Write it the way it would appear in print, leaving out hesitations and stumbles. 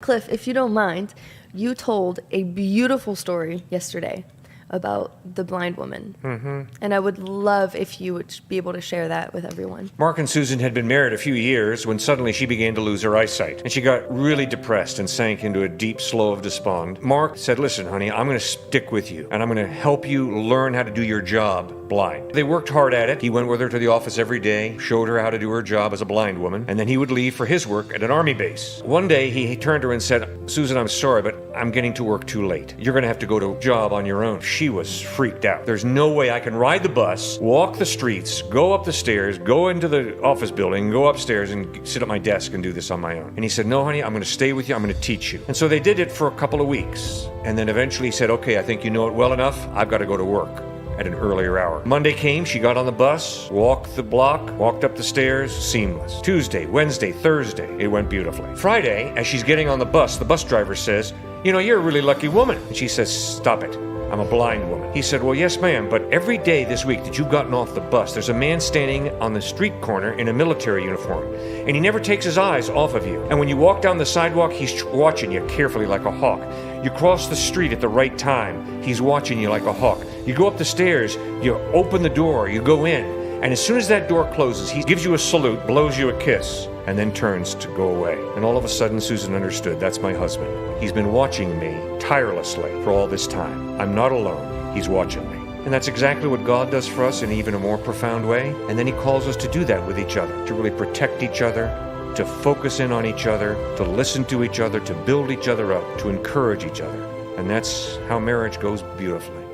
Cliff, if you don't mind, you told a beautiful story yesterday about the blind woman. And I would love if you would be able to share that with everyone. Mark and Susan had been married a few years when suddenly she began to lose her eyesight. And she got really depressed and sank into a deep slough of despond. Mark said, listen, honey, I'm going to stick with you and I'm going to help you learn how to do your job blind. They worked hard at it. He went with her to the office every day, showed her how to do her job as a blind woman, and then he would leave for his work at an army base. One day he turned to her and said, Susan, I'm sorry, but I'm getting to work too late. You're going to have to go to a job on your own. She was freaked out. There's no way I can ride the bus, walk the streets, go up the stairs, go into the office building, go upstairs and sit at my desk and do this on my own. And he said, no, honey, I'm going to stay with you. I'm going to teach you. And so they did it for a couple of weeks. And then eventually he said, okay, I think you know it well enough. I've got to go to work at an earlier hour. Monday came, she got on the bus, walked the block, walked up the stairs, seamless. Tuesday, Wednesday, Thursday, it went beautifully. Friday, as she's getting on the bus driver says, you know, you're a really lucky woman. And she says, stop it. I'm a blind woman. He said, well, yes, ma'am, but every day this week that you've gotten off the bus, there's a man standing on the street corner in a military uniform, and he never takes his eyes off of you. And when you walk down the sidewalk, he's watching you carefully like a hawk. You cross the street at the right time, he's watching you like a hawk. You go up the stairs, you open the door, you go in, and as soon as that door closes, he gives you a salute, blows you a kiss, and then turns to go away. And all of a sudden, Susan understood, that's my husband. He's been watching me tirelessly for all this time. I'm not alone. He's watching me. And that's exactly what God does for us in even a more profound way. And then he calls us to do that with each other, to really protect each other, to focus in on each other, to listen to each other, to build each other up, to encourage each other. And that's how marriage goes beautifully.